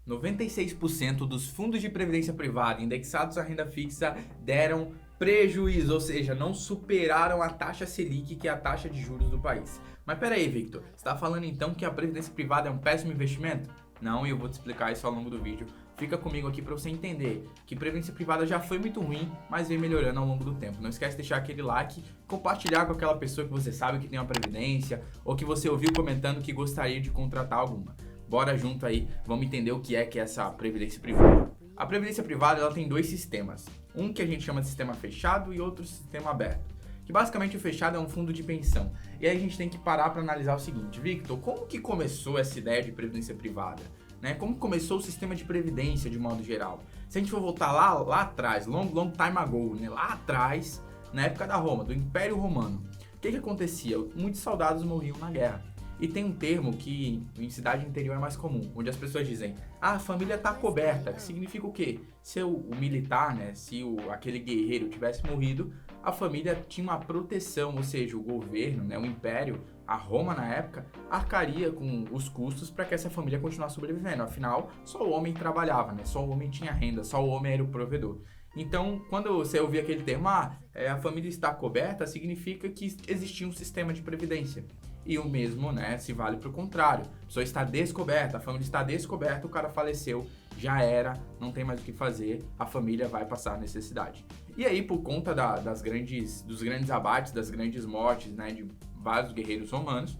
96% dos fundos de previdência privada indexados à renda fixa deram prejuízo, ou seja, não superaram a taxa Selic, que é a taxa de juros do país. Mas peraí, Victor, você está falando então que a previdência privada é um péssimo investimento? Não, e eu vou te explicar isso ao longo do vídeo. Fica comigo aqui para você entender que previdência privada já foi muito ruim, mas vem melhorando ao longo do tempo. Não esquece de deixar aquele like, compartilhar com aquela pessoa que você sabe que tem uma previdência ou que você ouviu comentando que gostaria de contratar alguma. Bora junto aí, vamos entender o que é essa previdência privada. A previdência privada ela tem dois sistemas. Um que a gente chama de sistema fechado e outro sistema aberto. Que basicamente o fechado é um fundo de pensão. E aí a gente tem que parar para analisar o seguinte, Victor, como que começou essa ideia de previdência privada? Né? Como começou o sistema de previdência de modo geral? Se a gente for voltar lá atrás, long time ago, né? Lá atrás, na época da Roma, do Império Romano, o que acontecia? Muitos soldados morriam na guerra. E tem um termo que em cidade interior é mais comum, onde as pessoas dizem, a família está coberta, que significa o quê? Se o militar, né, se aquele guerreiro tivesse morrido, a família tinha uma proteção, ou seja, o governo, né, o império, a Roma na época, arcaria com os custos para que essa família continuasse sobrevivendo. Afinal, só o homem trabalhava, né, só o homem tinha renda, só o homem era o provedor. Então, quando você ouvir aquele termo, a família está coberta, significa que existia um sistema de previdência. E o mesmo, né, se vale para o contrário. A pessoa está descoberta, a família está descoberta, o cara faleceu, já era, não tem mais o que fazer, a família vai passar necessidade. E aí, por conta dos grandes abates, das grandes mortes, né, de vários guerreiros romanos,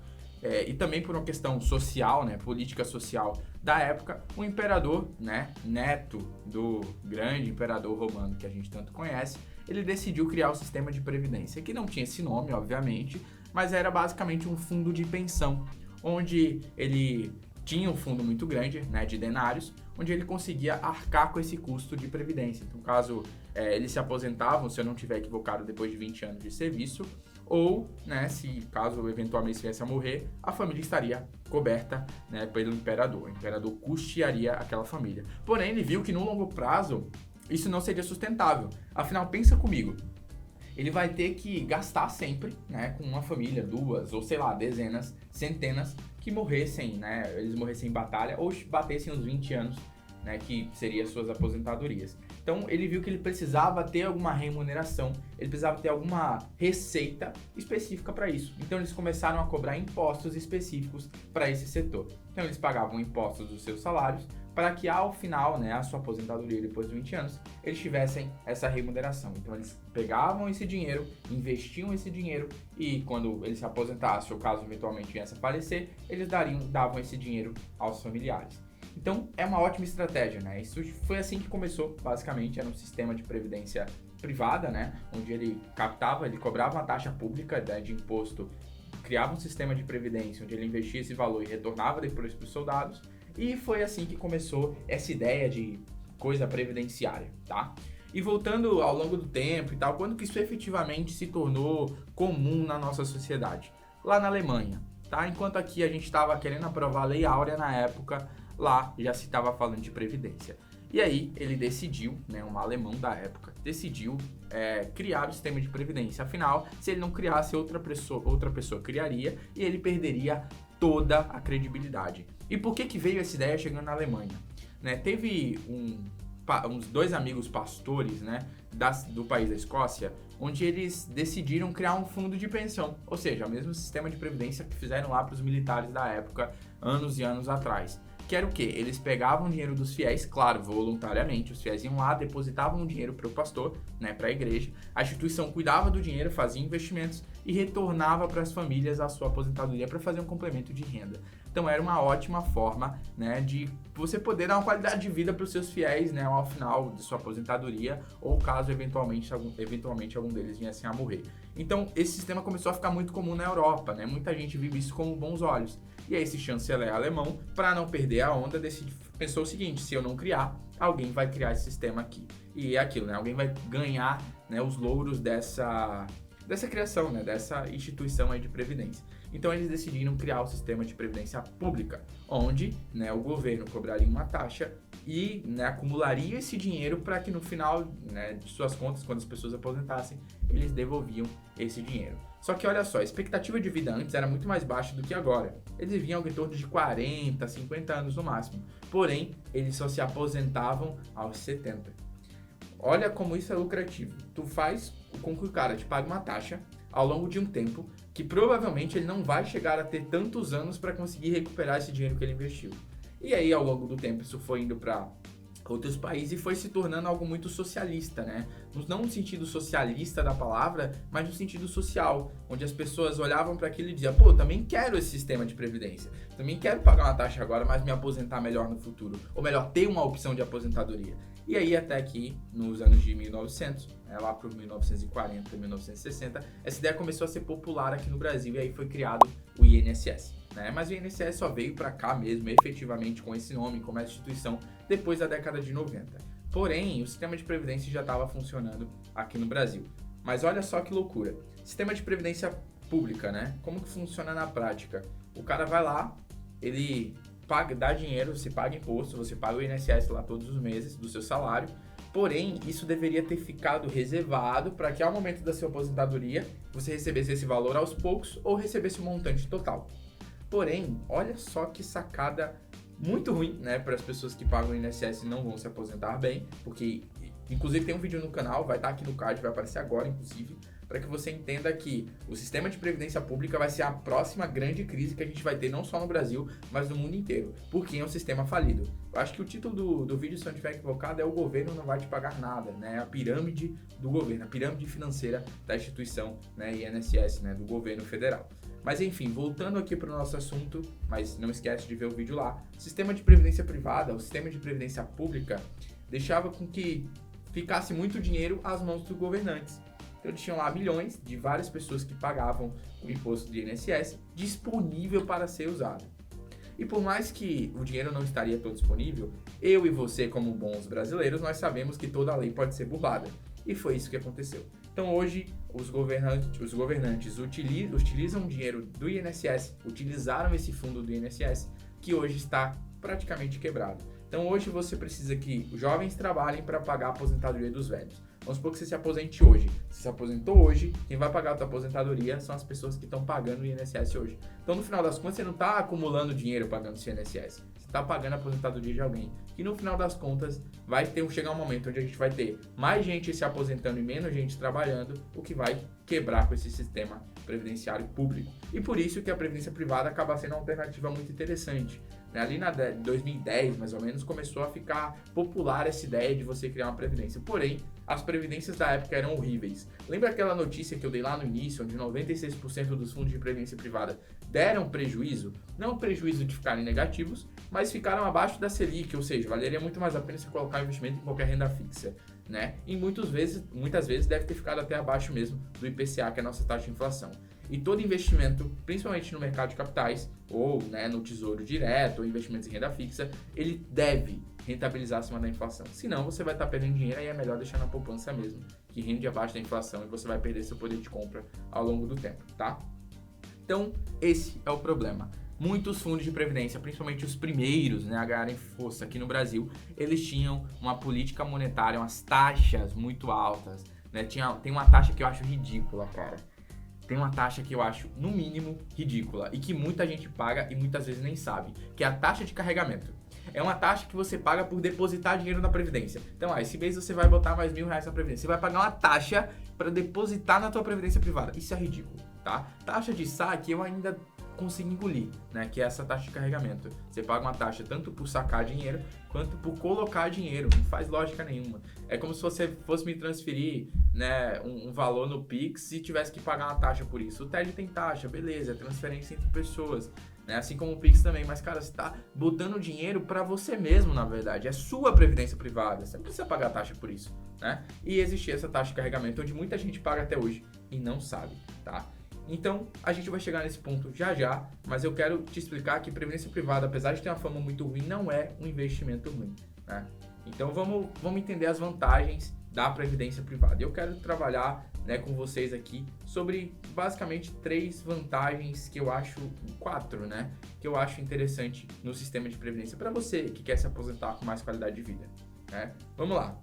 e também por uma questão social, né, política social da época, o imperador, né, neto do grande imperador romano que a gente tanto conhece, ele decidiu criar o sistema de previdência, que não tinha esse nome, obviamente, mas era basicamente um fundo de pensão, onde ele tinha um fundo muito grande, né, de denários, onde ele conseguia arcar com esse custo de previdência. Então, caso eles se aposentavam, se eu não tiver equivocado, depois de 20 anos de serviço, ou, né, se caso eventualmente viesse a morrer, a família estaria coberta, né, pelo imperador. O imperador custearia aquela família. Porém, ele viu que no longo prazo isso não seria sustentável. Afinal, pensa comigo. Ele vai ter que gastar sempre, né, com uma família, duas, ou sei lá, dezenas, centenas, que morressem, né, eles morressem em batalha ou batessem os 20 anos, né, que seriam suas aposentadorias. Então, ele viu que ele precisava ter alguma remuneração, ele precisava ter alguma receita específica para isso. Então, eles começaram a cobrar impostos específicos para esse setor. Então, eles pagavam impostos dos seus salários para que ao final, né, a sua aposentadoria depois de 20 anos, eles tivessem essa remuneração. Então, eles pegavam esse dinheiro, investiam esse dinheiro e quando eles se aposentassem, ou caso eventualmente viesse a falecer, eles davam esse dinheiro aos familiares. Então, é uma ótima estratégia, né? Isso foi assim que começou, basicamente, era um sistema de previdência privada, né? Onde ele cobrava uma taxa pública, né, de imposto, criava um sistema de previdência onde ele investia esse valor e retornava depois para os soldados. E foi assim que começou essa ideia de coisa previdenciária, tá? E voltando ao longo do tempo e tal, quando que isso efetivamente se tornou comum na nossa sociedade? Lá na Alemanha, tá? Enquanto aqui a gente estava querendo aprovar a Lei Áurea na época, lá já se estava falando de previdência. E aí ele decidiu, né, um alemão da época, decidiu criar o sistema de previdência. Afinal, se ele não criasse, outra pessoa criaria e ele perderia toda a credibilidade. E por que veio essa ideia chegando na Alemanha? Né, teve uns dois amigos pastores, né, do país da Escócia, onde eles decidiram criar um fundo de pensão, ou seja, o mesmo sistema de previdência que fizeram lá para os militares da época, anos e anos atrás. Que era o quê? Eles pegavam o dinheiro dos fiéis, claro, voluntariamente, os fiéis iam lá, depositavam o dinheiro para o pastor, né, para a igreja, a instituição cuidava do dinheiro, fazia investimentos e retornava para as famílias a sua aposentadoria para fazer um complemento de renda. Então era uma ótima forma, né, de você poder dar uma qualidade de vida para os seus fiéis, né, ao final de sua aposentadoria ou caso eventualmente algum deles viesse a morrer. Então esse sistema começou a ficar muito comum na Europa, né? Muita gente viu isso com bons olhos. E aí esse chanceler alemão, para não perder a onda, pensou o seguinte: se eu não criar, alguém vai criar esse sistema aqui. E é aquilo, né? Alguém vai ganhar, né, os louros dessa criação, né, dessa instituição aí de previdência. Então eles decidiram criar o sistema de previdência pública, onde, né, o governo cobraria uma taxa e, né, acumularia esse dinheiro para que no final, né, de suas contas, quando as pessoas aposentassem, eles devolviam esse dinheiro. Só que olha só, a expectativa de vida antes era muito mais baixa do que agora. Eles viviam algo em torno de 40, 50 anos no máximo. Porém, eles só se aposentavam aos 70. Olha como isso é lucrativo. Tu faz com que o cara te pague uma taxa ao longo de um tempo que provavelmente ele não vai chegar a ter tantos anos para conseguir recuperar esse dinheiro que ele investiu. E aí, ao longo do tempo, isso foi indo para outros países e foi se tornando algo muito socialista, né? Não no sentido socialista da palavra, mas no sentido social, onde as pessoas olhavam para aquilo e diziam, pô, também quero esse sistema de previdência, também quero pagar uma taxa agora, mas me aposentar melhor no futuro, ou melhor, ter uma opção de aposentadoria. E aí até aqui, nos anos de 1900, lá para 1940, 1960, essa ideia começou a ser popular aqui no Brasil e aí foi criado o INSS. Né? Mas o INSS só veio para cá mesmo, efetivamente, com esse nome, como essa instituição, depois da década de 90. Porém, o sistema de previdência já estava funcionando aqui no Brasil. Mas olha só que loucura. Sistema de previdência pública, né? Como que funciona na prática? O cara vai lá, ele dá dinheiro, você paga imposto, você paga o INSS lá todos os meses do seu salário. Porém, isso deveria ter ficado reservado para que ao momento da sua aposentadoria, você recebesse esse valor aos poucos ou recebesse o montante total. Porém, olha só que sacada muito ruim, né, para as pessoas que pagam o INSS e não vão se aposentar bem, porque, inclusive, tem um vídeo no canal, vai estar aqui no card, vai aparecer agora, inclusive, para que você entenda que o sistema de previdência pública vai ser a próxima grande crise que a gente vai ter, não só no Brasil, mas no mundo inteiro, porque é um sistema falido. Eu acho que o título do vídeo, se eu não estiver equivocado, é o governo não vai te pagar nada, né, a pirâmide do governo, a pirâmide financeira da instituição, né, INSS, né, do governo federal. Mas enfim, voltando aqui para o nosso assunto, mas não esquece de ver o vídeo lá, o sistema de previdência privada, o sistema de previdência pública, deixava com que ficasse muito dinheiro às mãos dos governantes. Então eles tinham lá milhões de várias pessoas que pagavam o imposto do INSS disponível para ser usado. E por mais que o dinheiro não estaria todo disponível, eu e você, como bons brasileiros, nós sabemos que toda lei pode ser burlada. E foi isso que aconteceu. Então hoje os governantes utilizam o dinheiro do INSS, utilizaram esse fundo do INSS, que hoje está praticamente quebrado. Então hoje você precisa que os jovens trabalhem para pagar a aposentadoria dos velhos. Vamos supor que você se aposente hoje. Você se aposentou hoje, quem vai pagar a tua aposentadoria são as pessoas que estão pagando o INSS hoje. Então, no final das contas, você não está acumulando dinheiro pagando o INSS. Você está pagando a aposentadoria de alguém. E no final das contas, vai chegar um momento onde a gente vai ter mais gente se aposentando e menos gente trabalhando, o que vai quebrar com esse sistema previdenciário público. E por isso que a previdência privada acaba sendo uma alternativa muito interessante. Ali na 2010, mais ou menos, começou a ficar popular essa ideia de você criar uma previdência. Porém, as previdências da época eram horríveis. Lembra aquela notícia que eu dei lá no início, onde 96% dos fundos de previdência privada deram prejuízo? Não prejuízo de ficarem negativos, mas ficaram abaixo da Selic, ou seja, valeria muito mais a pena você colocar investimento em qualquer renda fixa, né? E muitas vezes deve ter ficado até abaixo mesmo do IPCA, que é a nossa taxa de inflação. E todo investimento, principalmente no mercado de capitais, ou no tesouro direto, ou investimentos em renda fixa, ele deve rentabilizar acima da inflação. Senão você vai estar perdendo dinheiro e é melhor deixar na poupança mesmo, que rende abaixo da inflação e você vai perder seu poder de compra ao longo do tempo, tá? Então, esse é o problema. Muitos fundos de previdência, principalmente os primeiros a ganharem força aqui no Brasil, eles tinham uma política monetária, umas taxas muito altas, né? Tem uma taxa que eu acho ridícula, cara. Tem uma taxa que eu acho, no mínimo, ridícula e que muita gente paga e muitas vezes nem sabe, que é a taxa de carregamento. É uma taxa que você paga por depositar dinheiro na Previdência. Então, esse mês você vai botar mais R$1.000 na Previdência. Você vai pagar uma taxa para depositar na tua Previdência privada. Isso é ridículo, tá? Taxa de saque eu ainda consigo engolir, né? Que é essa taxa de carregamento. Você paga uma taxa tanto por sacar dinheiro quanto por colocar dinheiro. Não faz lógica nenhuma. É como se você fosse me transferir, um valor no Pix e tivesse que pagar uma taxa por isso. O TED tem taxa, beleza, é transferência entre pessoas, né? Assim como o Pix também. Mas, cara, você tá botando dinheiro para você mesmo, na verdade. É sua previdência privada. Você não precisa pagar taxa por isso, né? E existia essa taxa de carregamento onde muita gente paga até hoje e não sabe, tá? Então, a gente vai chegar nesse ponto já, mas eu quero te explicar que previdência privada, apesar de ter uma fama muito ruim, não é um investimento ruim, né? Então, vamos entender as vantagens da previdência privada. Eu quero trabalhar com vocês aqui sobre, basicamente, 3 vantagens que eu acho, 4, que eu acho interessante no sistema de previdência para você que quer se aposentar com mais qualidade de vida, né? Vamos lá.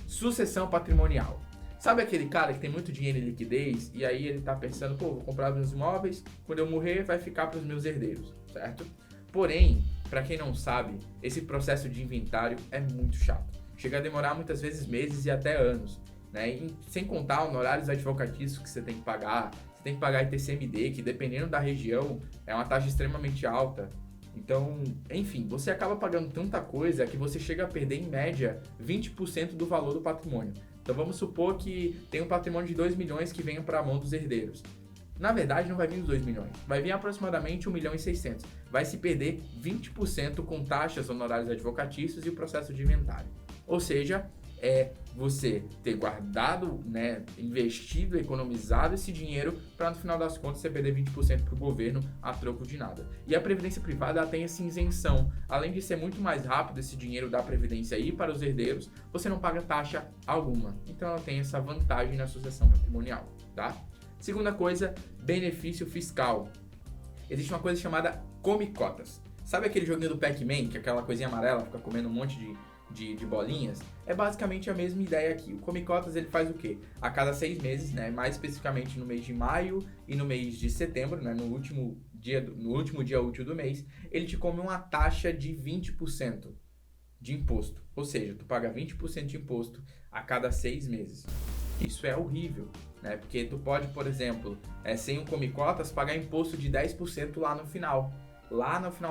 Sucessão patrimonial. Sabe aquele cara que tem muito dinheiro em liquidez e aí ele tá pensando, pô, vou comprar meus imóveis, quando eu morrer vai ficar para os meus herdeiros, certo? Porém, para quem não sabe, esse processo de inventário é muito chato. Chega a demorar muitas vezes meses e até anos, né? E sem contar honorários advocatícios que você tem que pagar ITCMD, que dependendo da região é uma taxa extremamente alta. Então, enfim, você acaba pagando tanta coisa que você chega a perder em média 20% do valor do patrimônio. Então vamos supor que tem um patrimônio de 2 milhões que venha para a mão dos herdeiros. Na verdade, não vai vir os 2 milhões, vai vir aproximadamente 1 milhão e 600. Vai se perder 20% com taxas, honorários advocatícios e o processo de inventário. Ou seja, é você ter guardado, né, investido, economizado esse dinheiro para no final das contas você perder 20% para o governo a troco de nada. E a previdência privada ela tem essa isenção. Além de ser muito mais rápido esse dinheiro da previdência ir para os herdeiros, você não paga taxa alguma. Então ela tem essa vantagem na sucessão patrimonial, tá? Segunda coisa, benefício fiscal. Existe uma coisa chamada come-cotas. Sabe aquele joguinho do Pac-Man, que é aquela coisinha amarela, fica comendo um monte de bolinhas? É basicamente a mesma ideia aqui. O come-cotas ele faz o quê? A cada 6 meses, né, mais especificamente no mês de maio e no mês de setembro, né, no último dia útil do mês, ele te come uma taxa de 20% de imposto. Ou seja, tu paga 20% de imposto a cada 6 meses. Isso é horrível, né? Porque tu pode, por exemplo, sem um come-cotas, pagar imposto de 10% lá no final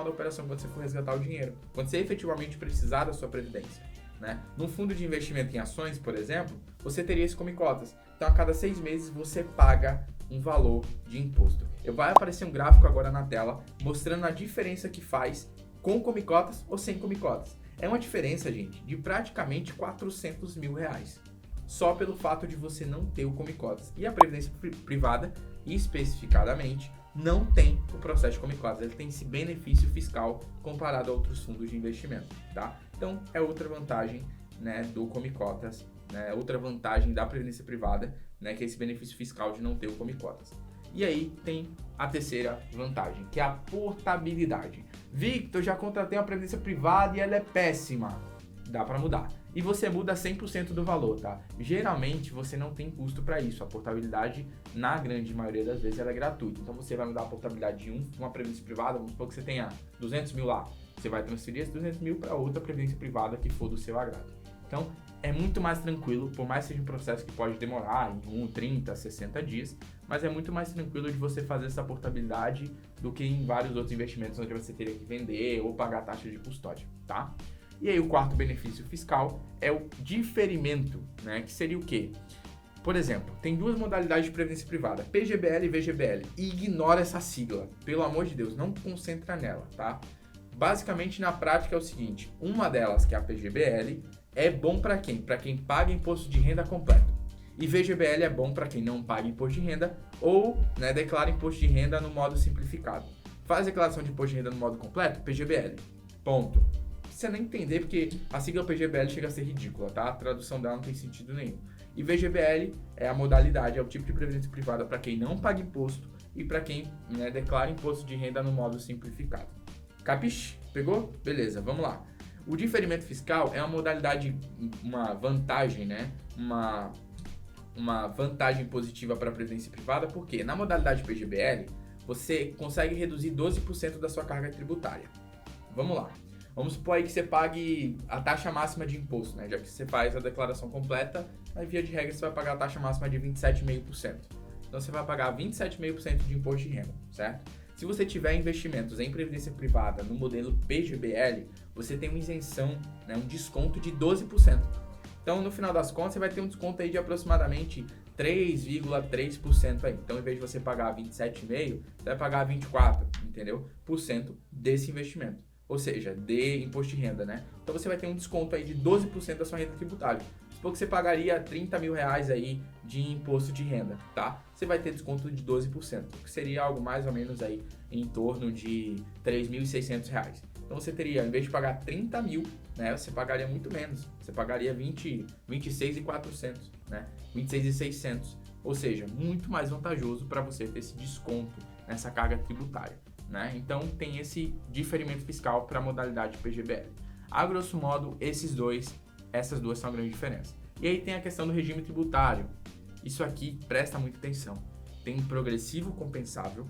da operação, quando você for resgatar o dinheiro, quando você efetivamente precisar da sua previdência, né? Num fundo de investimento em ações, por exemplo, você teria esse come-cotas. Então, a cada 6 meses, você paga um valor de imposto. Vai aparecer um gráfico agora na tela, mostrando a diferença que faz com come-cotas ou sem come-cotas. É uma diferença, gente, de praticamente 400 mil reais. Só pelo fato de você não ter o come-cotas. E a previdência privada, especificadamente, não tem o processo de come-cotas. Ele tem esse benefício fiscal comparado a outros fundos de investimento, tá? Então, é outra vantagem, né, do come-cotas, né, outra vantagem da previdência privada, né, que é esse benefício fiscal de não ter o come-cotas. E aí tem a terceira vantagem, que é a portabilidade. Victor, já contratei uma previdência privada e ela é péssima. Dá para mudar. E você muda 100% do valor, tá? Geralmente você não tem custo para isso. A portabilidade, na grande maioria das vezes, ela é gratuita. Então você vai mudar a portabilidade de uma previdência privada, vamos supor que você tenha 200 mil lá. Você vai transferir esses 200 mil para outra previdência privada que for do seu agrado. Então é muito mais tranquilo, por mais que seja um processo que pode demorar em 30, 60 dias, mas é muito mais tranquilo de você fazer essa portabilidade do que em vários outros investimentos onde você teria que vender ou pagar taxa de custódia, tá? E aí o quarto benefício fiscal é o diferimento, né? Que seria o quê? Por exemplo, tem duas modalidades de previdência privada, PGBL e VGBL, e ignora essa sigla, pelo amor de Deus, não concentra nela, tá? Basicamente, na prática é o seguinte, uma delas, que é a PGBL, é bom para quem? Para quem paga imposto de renda completo. E VGBL é bom para quem não paga imposto de renda ou, né, declara imposto de renda no modo simplificado. Faz declaração de imposto de renda no modo completo? PGBL. Ponto. Você nem entender porque a sigla PGBL chega a ser ridícula, tá? A tradução dela não tem sentido nenhum. E VGBL é a modalidade, é o tipo de previdência privada para quem não paga imposto e para quem, né, declara imposto de renda no modo simplificado. Capiche? Pegou? Beleza, vamos lá. O diferimento fiscal é uma modalidade, uma vantagem, né? Uma vantagem positiva para a previdência privada, porque na modalidade PGBL você consegue reduzir 12% da sua carga tributária. Vamos lá. Vamos supor aí que você pague a taxa máxima de imposto, né? Já que você faz a declaração completa, aí via de regra você vai pagar a taxa máxima de 27,5%. Então você vai pagar 27,5% de imposto de renda, certo? Se você tiver investimentos em previdência privada no modelo PGBL, você tem uma isenção, né, um desconto de 12%. Então, no final das contas, você vai ter um desconto aí de aproximadamente 3,3% aí. Então, em vez de você pagar 27,5%, você vai pagar 24%, entendeu? Por cento desse investimento. Ou seja, de imposto de renda, né? Então, você vai ter um desconto aí de 12% da sua renda tributária. Supor que você pagaria 30 mil reais aí de imposto de renda, tá? Você vai ter desconto de 12%, que seria algo mais ou menos aí em torno de 3.600 reais. Então você teria, em vez de pagar 30 mil, né, você pagaria muito menos. Você pagaria 26.400, né? 26.600. Ou seja, muito mais vantajoso para você ter esse desconto nessa carga tributária, né? Então tem esse diferimento fiscal para a modalidade PGBL. A grosso modo, essas duas são a grande diferença. E aí tem a questão do regime tributário. Isso aqui, presta muita atenção. Tem o progressivo compensável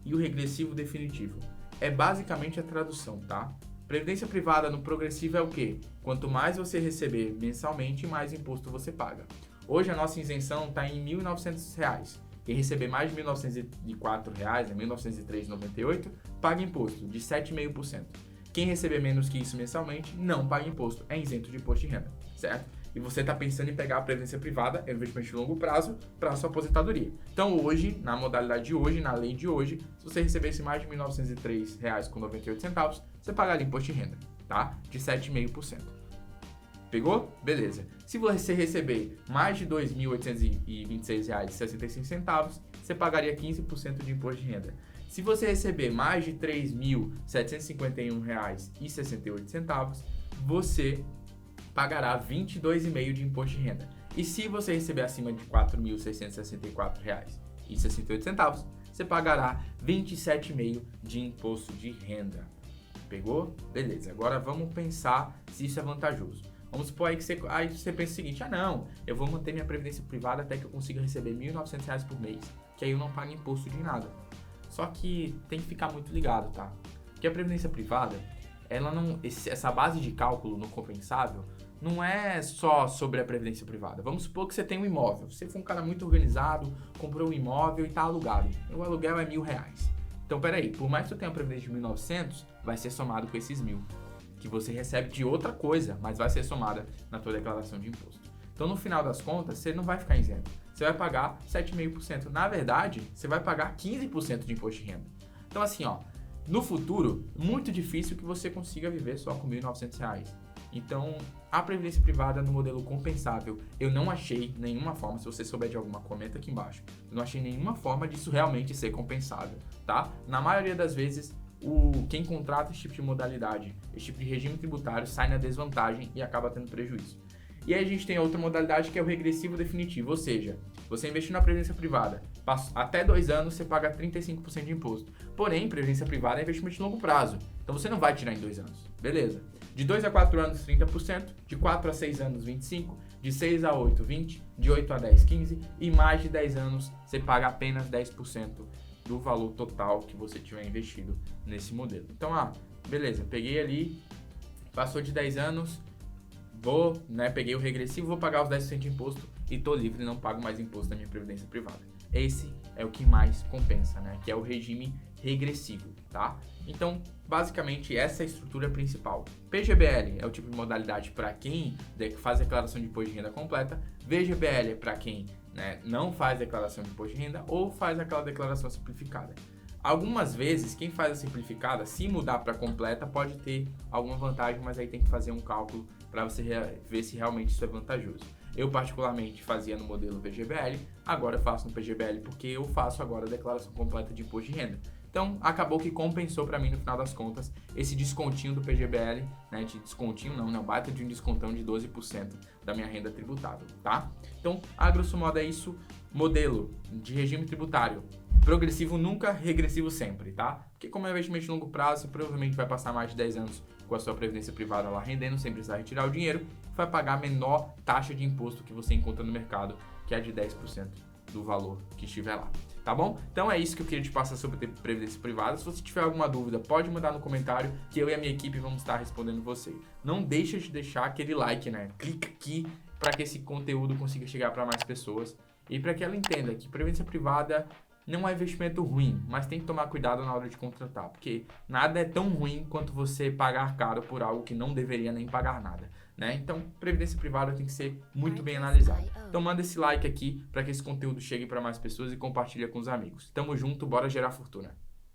e o regressivo definitivo. É basicamente a tradução, tá? Previdência privada no progressivo é o quê? Quanto mais você receber mensalmente, mais imposto você paga. Hoje a nossa isenção está em R$ 1.900. Quem receber mais de R$ 1.904, R$ 1.903,98, paga imposto de 7,5%. Quem receber menos que isso mensalmente, não paga imposto, é isento de imposto de renda, certo? E você está pensando em pegar a previdência privada, é um investimento de longo prazo, para a sua aposentadoria. Então hoje, na modalidade de hoje, na lei de hoje, se você recebesse mais de R$ 1.903,98, você pagaria imposto de renda, tá? De 7,5%. Pegou? Beleza. Se você receber mais de R$ 2.826,65, você pagaria 15% de imposto de renda. Se você receber mais de R$ 3.751,68, você pagará 22,5% de imposto de renda. E se você receber acima de R$ 4.664,68, você pagará 27,5% de imposto de renda. Pegou? Beleza. Agora vamos pensar se isso é vantajoso. Vamos supor aí que você pensa o seguinte, não, eu vou manter minha previdência privada até que eu consiga receber R$ 1.900 por mês, que aí eu não pago imposto de nada. Só que tem que ficar muito ligado, tá? Porque a previdência privada, ela não, essa base de cálculo no compensável não é só sobre a previdência privada. Vamos supor que você tem um imóvel. Você foi um cara muito organizado, comprou um imóvel e está alugado. O aluguel é R$ 1.000. Então, peraí, por mais que você tenha uma previdência de 1.900, vai ser somado com esses 1.000, que você recebe de outra coisa, mas vai ser somada na tua declaração de imposto. Então, no final das contas, você não vai ficar isento. Você vai pagar 7,5%. Na verdade, você vai pagar 15% de imposto de renda. Então, assim, ó, no futuro, muito difícil que você consiga viver só com R$ 1.900. Então, a previdência privada no modelo compensável, eu não achei nenhuma forma, se você souber de alguma, comenta aqui embaixo. Eu não achei nenhuma forma disso realmente ser compensável, tá? Na maioria das vezes, quem contrata esse tipo de modalidade, esse tipo de regime tributário, sai na desvantagem e acaba tendo prejuízo. E aí a gente tem outra modalidade que é o regressivo definitivo, ou seja, você investir na previdência privada, até 2 anos você paga 35% de imposto. Porém, previdência privada é investimento de longo prazo, então você não vai tirar em 2 anos, beleza? De 2 a 4 anos, 30%, de 4 a 6 anos, 25%, de 6 a 8, 20%, de 8 a 10, 15%, e mais de 10 anos você paga apenas 10% do valor total que você tiver investido nesse modelo. Então, beleza, peguei ali, passou de 10 anos, peguei o regressivo, vou pagar os 10% de imposto e tô livre, não pago mais imposto na minha previdência privada. Esse é o que mais compensa, né? Que é o regime regressivo, tá? Então, basicamente, essa é a estrutura principal. PGBL é o tipo de modalidade para quem faz declaração de imposto de renda completa, VGBL é para quem não faz declaração de imposto de renda ou faz aquela declaração simplificada. Algumas vezes, quem faz a simplificada, se mudar para completa, pode ter alguma vantagem, mas aí tem que fazer um cálculo para você ver se realmente isso é vantajoso. Eu, particularmente, fazia no modelo VGBL, agora eu faço no PGBL porque eu faço agora a declaração completa de imposto de renda. Então, acabou que compensou para mim, no final das contas, esse descontinho do PGBL, de descontinho não, baita de um descontão de 12% da minha renda tributável, tá? Então, a grosso modo é isso, modelo de regime tributário. Progressivo nunca, regressivo sempre, tá? Porque como é investimento de longo prazo, você provavelmente vai passar mais de 10 anos com a sua previdência privada lá rendendo, sem precisar retirar o dinheiro, vai pagar a menor taxa de imposto que você encontra no mercado, que é de 10% do valor que estiver lá, tá bom? Então é isso que eu queria te passar sobre previdência privada. Se você tiver alguma dúvida, pode mandar no comentário que eu e a minha equipe vamos estar respondendo você. Não deixa de deixar aquele like, Clica aqui para que esse conteúdo consiga chegar para mais pessoas e para que ela entenda que previdência privada não é investimento ruim, mas tem que tomar cuidado na hora de contratar, porque nada é tão ruim quanto você pagar caro por algo que não deveria nem pagar nada, Então, previdência privada tem que ser muito bem analisada. Então, manda esse like aqui para que esse conteúdo chegue para mais pessoas e compartilha com os amigos. Tamo junto, bora gerar fortuna.